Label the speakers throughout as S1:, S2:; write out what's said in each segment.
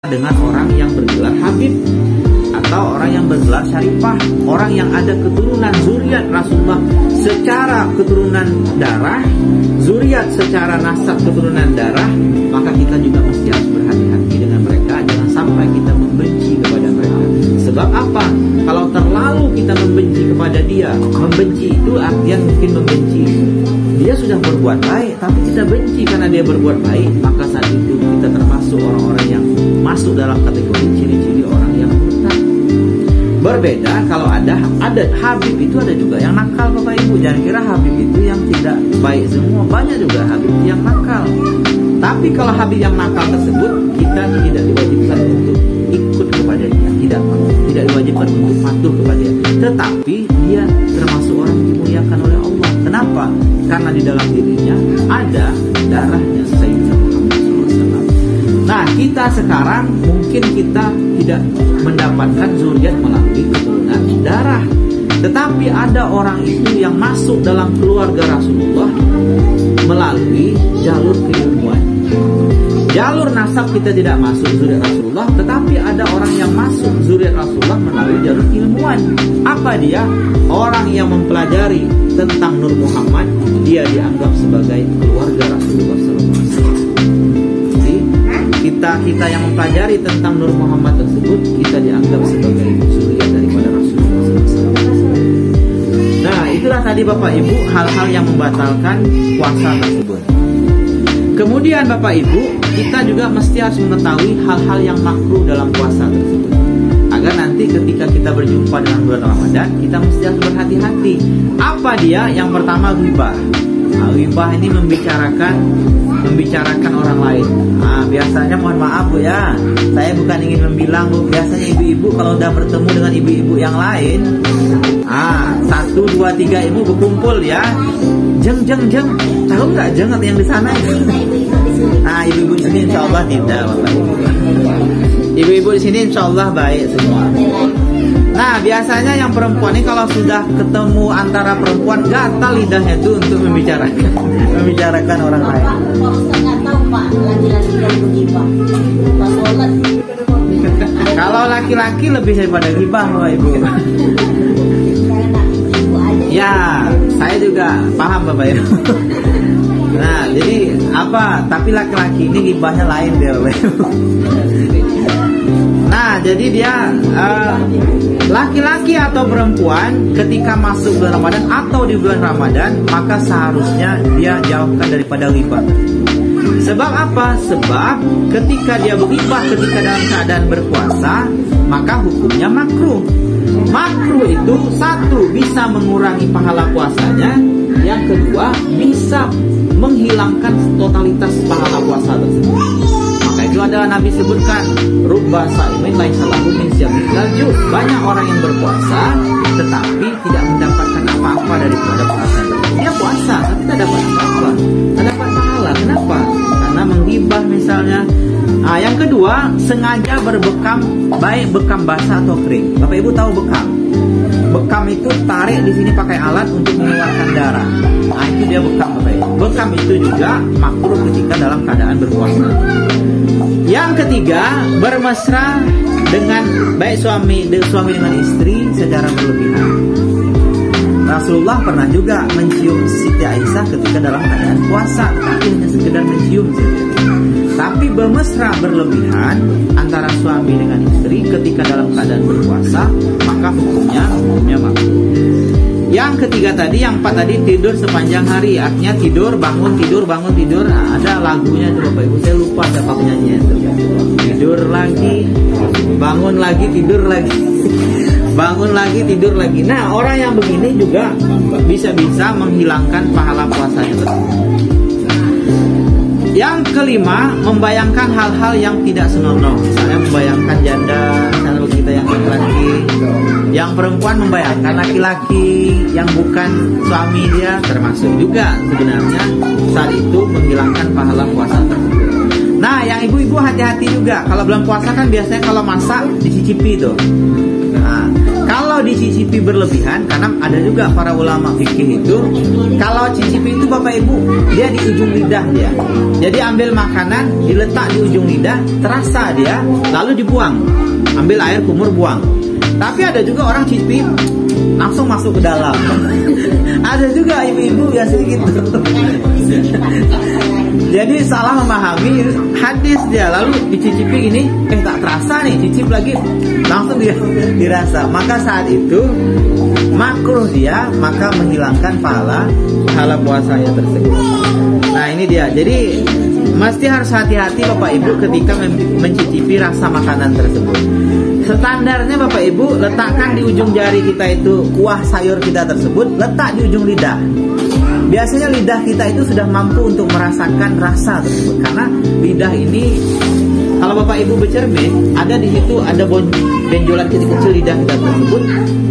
S1: dengan orang yang bergelar Habib atau orang yang bergelar Syarifah, orang yang ada keturunan zuriat Rasulullah secara keturunan darah, zuriat secara nasab keturunan darah, maka kita juga mesti harus berhati-hati dengan mereka. Jangan sampai kita membenci kepada mereka. Sebab apa? Kalau terlalu kita membenci kepada dia, membenci itu artinya mungkin membenci dia sudah berbuat baik, tapi kita benci karena dia berbuat baik, maka saat itu kita termasuk orang-orang yang masuk dalam kategori ciri-ciri orang yang murtad. Berbeda kalau ada Habib itu ada juga yang nakal, Bapak Ibu. Jangan kira Habib itu yang tidak baik semua, banyak juga Habib yang nakal. Tapi kalau Habib yang nakal tersebut, kita tidak diwajibkan untuk ikut kepada dia, tidak diwajibkan untuk patuh kepada dia. Tetapi dia termasuk orang yang dimuliakan oleh Allah. Kenapa? Karena di dalam dirinya ada darahnya Sayyidina Muhammad SAW. Nah, kita sekarang mungkin kita tidak mendapatkan zuriat melalui keturunan darah, tetapi ada orang itu yang masuk dalam keluarga Rasulullah melalui jalur keilmuan. Jalur nasab kita tidak masuk zuriat Rasulullah, tetapi ada orang yang masuk zuriat Rasulullah melalui jalur ilmuwan. Apa dia? Orang yang mempelajari tentang Nur Muhammad, dia dianggap sebagai keluarga Rasulullah SAW. Jadi kita yang mempelajari tentang Nur Muhammad tersebut, kita dianggap sebagai zuriat daripada Rasulullah SAW. Nah, itulah tadi Bapak Ibu hal-hal yang membatalkan puasa tersebut. Kemudian Bapak Ibu, kita juga mesti harus mengetahui hal-hal yang makruh dalam puasa tersebut, agar nanti ketika kita berjumpa dengan bulan Ramadan, kita mesti harus berhati-hati. Apa dia? Yang pertama, ghibah. Ghibah ini membicarakan orang lain. Biasanya mohon maaf Bu ya, saya bukan ingin membilang Bu, biasanya ibu-ibu kalau udah bertemu dengan ibu-ibu yang lain, 1, 2, 3 ibu berkumpul ya. Jeng, tahu nggak jeng yang di sana itu? Nah, ibu-ibu di sini insya Allah tidak, Bapak Ibu. Ibu-ibu di sini insya Allah baik semua. Nah, biasanya yang perempuan ini kalau sudah ketemu antara perempuan, gatal lidahnya itu untuk membicarakan orang lain. Kalau laki-laki lebih daripada ghibah, Bapak Ibu. Ya, saya juga paham Bapak Ibu. Nah, jadi apa? Tapi laki-laki ini ghibahnya lain dia, Bapak Ibu. Nah, jadi dia laki-laki atau perempuan ketika masuk bulan Ramadan atau di bulan Ramadan, maka seharusnya dia jauhkan daripada ghibah. Sebab apa? Sebab ketika dia berghibah ketika dalam keadaan berpuasa, maka hukumnya makruh. Makruh itu satu, bisa mengurangi pahala puasanya. Yang kedua, bisa menghilangkan totalitas pahala puasa tersebut. Maka itu adalah Nabi sebutkan, rubba sa'imin laisa lahu min siyamil juz. Banyak orang yang berpuasa tetapi tidak mendapatkan apa-apa daripada puasa. Dia puasa tapi tidak dapat apa-apa, tidak dapat pahala. Kenapa? Karena menghibah misalnya. Yang kedua, sengaja berbekam, baik bekam basah atau kering. Bapak Ibu tahu bekam? Bekam itu tarik di sini pakai alat untuk mengeluarkan darah. Itu dia bekam, Bapak Ibu. Bekam itu juga makruh ketika dalam keadaan berpuasa. Yang ketiga, bermesra dengan baik suami dengan istri secara berlebihan. Rasulullah pernah juga mencium Siti Aisyah ketika dalam keadaan puasa, tapi hanya sekedar mencium saja. Tapi bermesra berlebihan antara suami dengan istri ketika dalam keadaan berpuasa, maka hukumnya makruh. Yang ketiga tadi, yang empat tadi, tidur sepanjang hari, artinya tidur, bangun, tidur, bangun, tidur. Ada lagunya itu Bapak Ibu, saya lupa siapa penyanyinya itu. Tidur lagi, bangun lagi, tidur lagi. Bangun lagi, tidur lagi. Nah, orang yang begini juga bisa-bisa menghilangkan pahala puasanya tersebut. Yang kelima, membayangkan hal-hal yang tidak senonoh. Misalnya membayangkan janda, misalnya kita yang laki-laki. Yang perempuan membayangkan laki-laki yang bukan suami dia, termasuk juga sebenarnya saat itu menghilangkan pahala puasa tersebut. Nah, yang ibu-ibu hati-hati juga. Kalau belum puasa kan biasanya kalau masak dicicipi tuh. Nah, kalau Kalau dicicipi berlebihan, karena ada juga para ulama fikih itu, kalau cicipi itu Bapak Ibu, dia di ujung lidah dia. Jadi ambil makanan, diletak di ujung lidah, terasa dia, lalu dibuang. Ambil air kumur, buang. Tapi ada juga orang cicipi langsung masuk ke dalam. Ada juga ibu-ibu biasanya gitu. Jadi salah memahami hadis dia, lalu dicicipi ini, tak terasa nih, cicip lagi, langsung dia dirasa. Maka saat itu makruh dia, maka menghilangkan pahala puasanya tersebut. Nah ini dia. Jadi mesti harus hati-hati Bapak Ibu ketika mencicipi rasa makanan tersebut. Standarnya Bapak Ibu, letakkan di ujung jari kita itu kuah sayur kita tersebut, letak di ujung lidah. Biasanya lidah kita itu sudah mampu untuk merasakan rasa tersebut, karena lidah ini, kalau Bapak Ibu bercermin, ada di situ ada benjolan kecil-kecil lidah kita tersebut.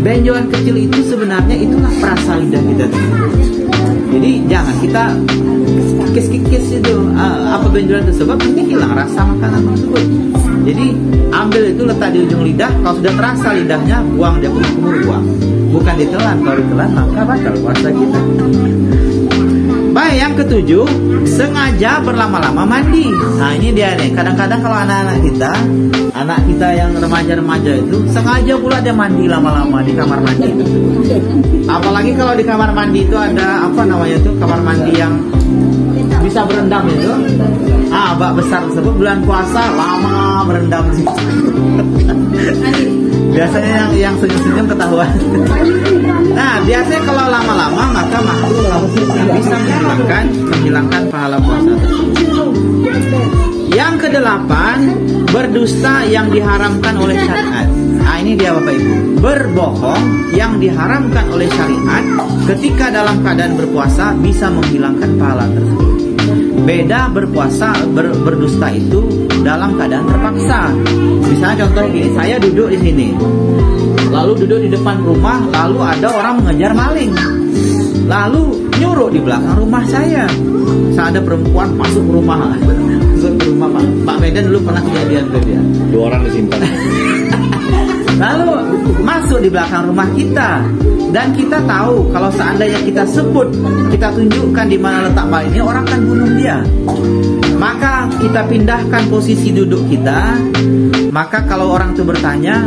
S1: Benjolan kecil itu sebenarnya itulah perasa lidah kita tersebut. Jadi jangan kita kikis-kikis itu apa benjolan tersebut, nanti hilang rasa makanan tersebut. Jadi ambil itu, letak di ujung lidah. Kalau sudah terasa lidahnya, buang, dia kumur-kumur, buang. Bukan ditelan. Kalau ditelan maka batal puasa kita. Baik, yang ketujuh, sengaja berlama-lama mandi. Nah ini dia nih, kadang-kadang kalau anak kita yang remaja-remaja itu sengaja pula dia mandi lama-lama di kamar mandi tersebut. Apalagi kalau di kamar mandi itu ada apa namanya itu, kamar mandi yang bisa berendam itu. Bak besar tersebut bulan puasa lama berendam sih. Biasanya yang senyum-senyum ketahuan. Nah, biasanya kalau lama-lama maka makruh bisa menghilangkan pahala puasa tersebut. Yang kedelapan, berdusta yang diharamkan oleh syariat. Nah, ini dia Bapak Ibu. Berbohong yang diharamkan oleh syariat ketika dalam keadaan berpuasa bisa menghilangkan pahala tersebut. Beda berpuasa, berdusta itu dalam keadaan terpaksa. Misalnya contoh gini, saya duduk di sini, lalu duduk di depan rumah, lalu ada orang mengejar maling, lalu nyuruh di belakang rumah saya. Ada perempuan masuk ke rumah, Pak Medan dulu pernah kejadian tuh dia.
S2: 2 orang disimpan.
S1: Lalu masuk di belakang rumah kita, dan kita tahu kalau seandainya kita sebut, kita tunjukkan di mana letak maling ini, orang akan bunuh dia. Maka kita pindahkan posisi duduk kita. Maka kalau orang itu bertanya,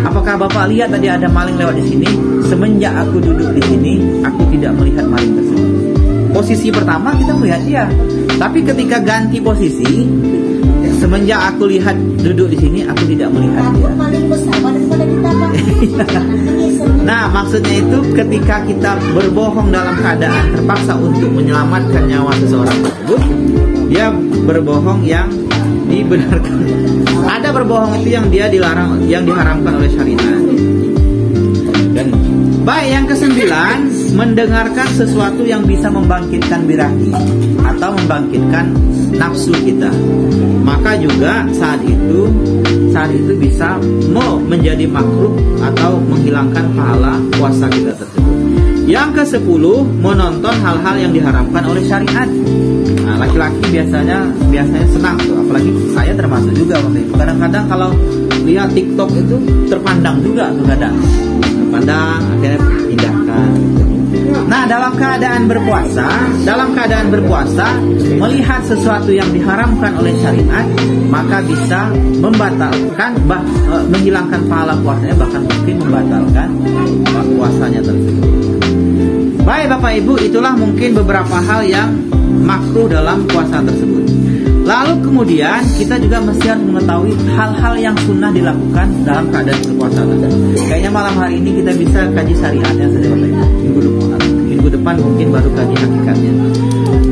S1: apakah Bapak lihat tadi ada maling lewat di sini? Semenjak aku duduk di sini, aku tidak melihat maling tersebut. Posisi pertama kita melihat dia, tapi ketika ganti posisi, semenjak aku lihat duduk di sini, aku tidak melihat dia. Nah, maksudnya itu ketika kita berbohong dalam keadaan terpaksa untuk menyelamatkan nyawa seseorang tersebut, dia berbohong yang dibenarkan. Ada berbohong itu yang dia dilarang, yang diharamkan oleh syariat. Dan baik, yang ke-9, mendengarkan sesuatu yang bisa membangkitkan birahi atau membangkitkan nafsu kita. Maka juga saat itu bisa menjadi makruh atau menghilangkan pahala puasa kita tersebut. Yang ke-10, menonton hal-hal yang diharamkan oleh syariat. Nah, laki-laki biasanya senang tuh, apalagi saya termasuk juga waktu itu. Kadang-kadang kalau lihat TikTok itu terpandang juga tuh, kadang terpandang, akhirnya pindahkan. Nah, dalam keadaan berpuasa melihat sesuatu yang diharamkan oleh syariat, maka bisa membatalkan, menghilangkan pahala puasanya, bahkan mungkin membatalkan puasanya tersebut. Baik Bapak Ibu, itulah mungkin beberapa hal yang makruh dalam puasa tersebut. Lalu kemudian kita juga mesti harus mengetahui hal-hal yang sunnah dilakukan dalam keadaan berpuasa tersebut. Kayaknya malam hari ini kita bisa kaji syariatnya saja Bapak Ibu. Minggu depan mungkin baru kaji hakikatnya.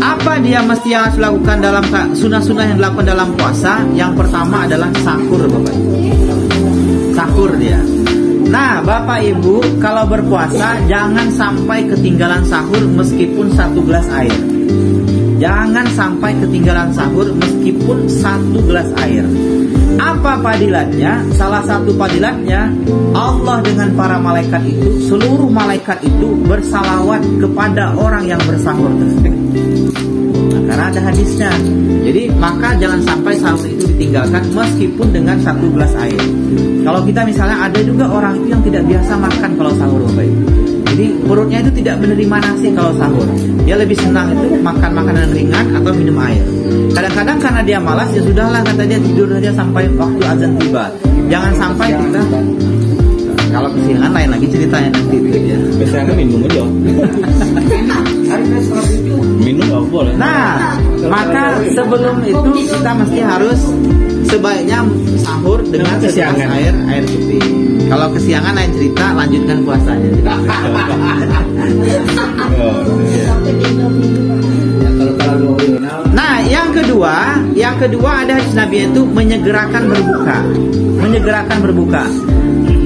S1: Apa dia mesti harus lakukan dalam sunnah-sunnah yang dilakukan dalam puasa? Yang pertama adalah sahur Bapak Ibu. Sahur dia. Nah Bapak Ibu, kalau berpuasa jangan sampai ketinggalan sahur meskipun 1 gelas air. Jangan sampai ketinggalan sahur meskipun 1 gelas air. Apa padilatnya? Salah satu padilatnya, Allah dengan para malaikat itu, seluruh malaikat itu bersalawat kepada orang yang bersahur tersebut. Nah, karena ada hadisnya. Jadi maka jangan sampai sahur itu ditinggalkan meskipun dengan 1 gelas air. Kalau kita misalnya ada juga orang itu yang tidak biasa makan kalau sahur, Bapak Ibu. Jadi perutnya itu tidak menerima nasi kalau sahur. Dia lebih senang itu makan makanan ringan atau minum air. Kadang-kadang karena dia malas, ya sudahlah, kata dia, tidur saja sampai waktu azan tiba. Jangan sampai kita, kalau kesiangan lain lagi ceritanya nanti itu ya.
S2: Biasanya minum aja. Minum nggak boleh.
S1: Nah, maka sebelum itu kita mesti harus sebaiknya sahur dengan segelas air putih. Kalau kesiangan lain cerita, lanjutkan puasanya. Nah, yang kedua ada hadis Nabi itu menyegerakan berbuka.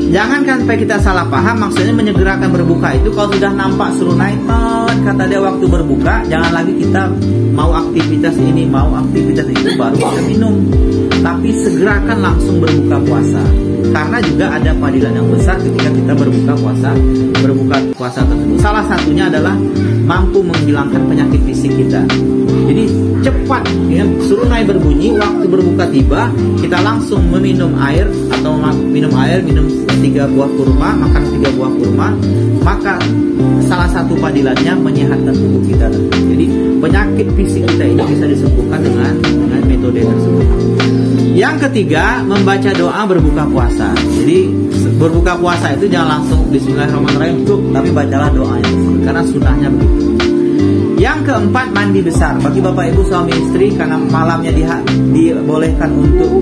S1: Jangan sampai kita salah paham, maksudnya menyegerakan berbuka itu kalau sudah nampak serunai, kata dia waktu berbuka, jangan lagi kita mau aktivitas ini, mau aktivitas itu baru kita minum. Tapi segerakan langsung berbuka puasa. Karena juga ada padilan yang besar ketika kita berbuka puasa tersebut. Salah satunya adalah mampu menghilangkan penyakit fisik kita. Jadi cepat ya, serunai berbunyi, waktu berbuka tiba, kita langsung meminum air atau minum 3 buah kurma, makan 3 buah kurma, maka salah satu padilannya menyehatkan tubuh kita. Jadi penyakit fisik kita ini bisa disembuhkan dengan metode tersebut. Yang ketiga, membaca doa berbuka puasa. Jadi berbuka puasa itu jangan langsung Bismillahirrahmanirrahim, tapi bacalah doanya karena sunahnya begitu. Yang keempat, mandi besar. Bagi bapak ibu suami istri, karena malamnya dibolehkan untuk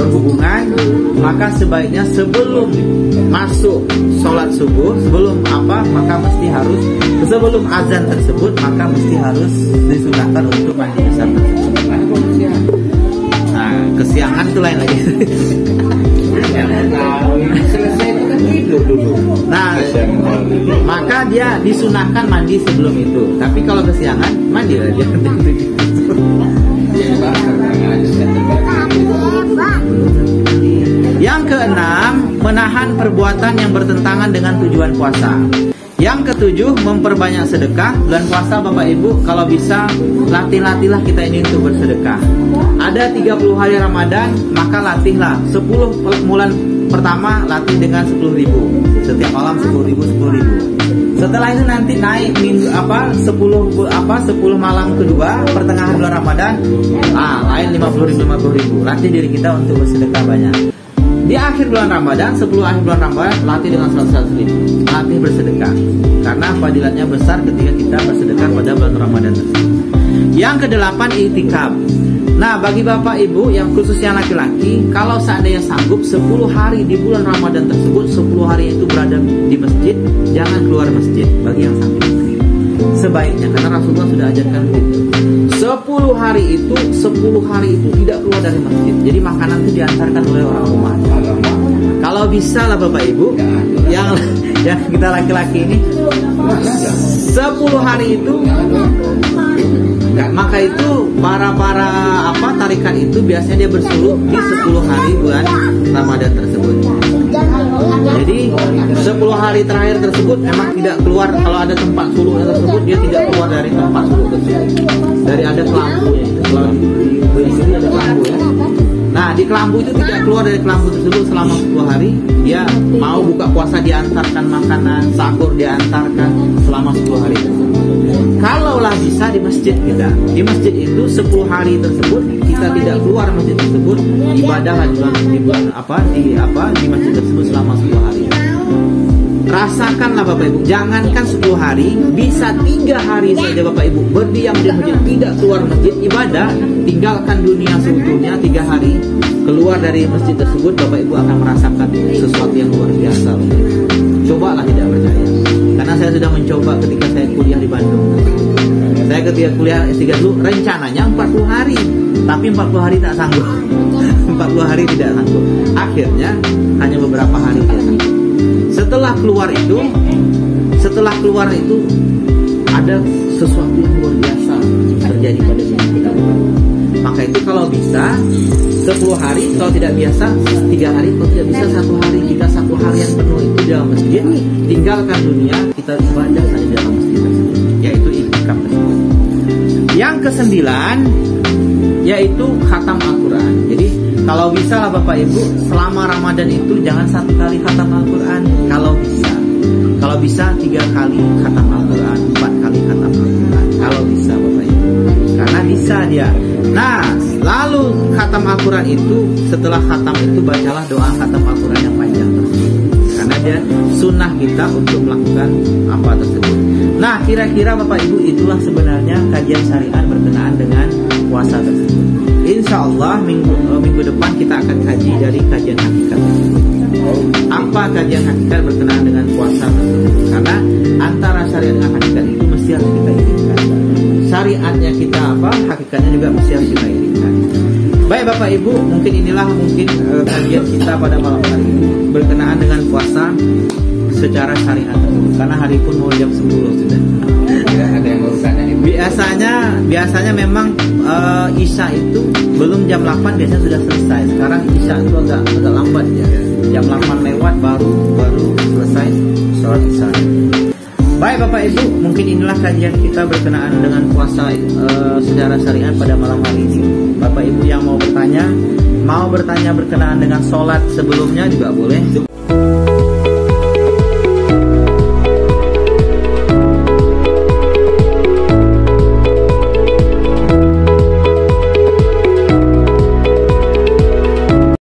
S1: berhubungan, maka sebaiknya sebelum masuk sholat subuh, sebelum azan tersebut, maka mesti harus disunahkan untuk mandi besar tersebut. Nah, kesiangan itu lain lagi. Nah, maka dia disunahkan mandi sebelum itu. Tapi kalau kesiangan, mandi aja. Yang keenam, menahan perbuatan yang bertentangan dengan tujuan puasa. Yang ketujuh, memperbanyak sedekah. Bulan puasa Bapak Ibu, kalau bisa latih-latihlah kita ini untuk bersedekah. Ada 30 hari Ramadan, maka latihlah 10 bulan pertama latih dengan 10.000. Setiap malam 10.000. Setelah itu nanti naik 10 malam kedua pertengahan bulan Ramadan, lain 50.000. Latih diri kita untuk bersedekah banyak. Di akhir bulan Ramadan, 10 akhir bulan Ramadan, latih dengan 100.000. Latih bersedekah. Karena fadilatnya besar ketika kita bersedekah pada bulan Ramadan tersebut. Yang kedelapan, i'tikaf. Nah, bagi bapak ibu yang khususnya laki-laki, kalau seandainya sanggup 10 hari di bulan Ramadan tersebut, 10 hari itu berada di masjid, jangan keluar masjid bagi yang sanggup. Sebaiknya, karena Rasulullah sudah ajarkan begitu. 10 hari itu tidak keluar dari masjid. Jadi makanan itu diantarkan oleh orang rumah. Kalau bisa lah bapak ibu, yang kita laki-laki ini 10 hari itu, maka itu para tarikat itu biasanya dia bersuluk di 10 hari bulan Ramadan tersebut. Jadi 10 hari terakhir tersebut memang tidak keluar. Kalau ada tempat suluk tersebut, dia tidak keluar dari tempat suluk tersebut. Dari ada kelambunya, kalau di sini ada kelambu ya. Nah, di kelambu itu tidak keluar dari kelambu tersebut selama 10 hari. Dia mau buka puasa diantarkan makanan, sahur diantarkan selama 10 hari tersebut. Kalaulah bisa di masjid kita. Di masjid itu 10 hari tersebut kita tidak keluar masjid tersebut, ibadah di masjid tersebut selama 10 hari. Rasakanlah Bapak Ibu, jangankan 10 hari, bisa 3 hari saja Bapak Ibu berdiam di masjid, tidak keluar masjid, ibadah, tinggalkan dunia seutuhnya 3 hari, keluar dari masjid tersebut, Bapak Ibu akan merasakan sesuatu yang luar biasa. Cobalah, tidak percaya. Karena saya sudah mencoba ketika saya kuliah di Bandung. Saya ketika kuliah S3 dulu rencananya 40 hari, tapi 40 hari tak sanggup. 40 hari tidak sanggup. Akhirnya hanya beberapa hari saja sanggup. Setelah keluar itu ada sesuatu yang luar biasa terjadi pada diri kita. Maka itu kalau bisa 10 hari, kalau tidak biasa 3 hari, kalau tidak bisa 1 hari. Jika 1 hari yang penuh itu di dalam masjid, tinggalkan dunia, kita ibadah saja di dalam masjid tersebut, yaitu i'tikaf tersebut. Yang ke-9 yaitu khatam Al-Quran. Jadi kalau bisa lah Bapak Ibu, selama Ramadan itu jangan 1 kali khatam Al-Quran. Kalau bisa 3 kali khatam Al-Quran, 4 kali khatam Al-Quran. Kalau bisa Bapak Ibu, karena bisa dia. Nah, lalu khatam Al-Quran itu, setelah khatam itu bacalah doa khatam Al-Quran yang panjang tersebut. Karena dia sunnah kita untuk melakukan apa tersebut. Nah, kira-kira Bapak Ibu, itulah sebenarnya kajian syariat berkenaan dengan puasa tersebut. Insya Allah minggu depan kita akan kaji dari kajian hakikat tersebut. Apa kajian hakikat berkenaan dengan puasa tersebut? Karena antara syariat dengan hakikat itu mesti harus kita iringkan. Syariatnya kita apa, hakikatnya juga mesti harus kita iringkan. Baik Bapak Ibu, mungkin inilah kajian kita pada malam hari ini berkenaan dengan puasa secara syariat tersebut. Karena hari pun mau jam 10 sudah.
S2: Ada yang urusannya nih.
S1: Biasanya memang Isya itu belum jam 8 biasanya sudah selesai. Sekarang Isya itu agak lambat ya. Jam 8 lewat baru selesai sholat Isya. Baik Bapak Ibu, mungkin inilah kajian kita berkenaan dengan puasa secara syariat pada malam hari ini. Bapak Ibu yang mau bertanya berkenaan dengan sholat sebelumnya juga boleh.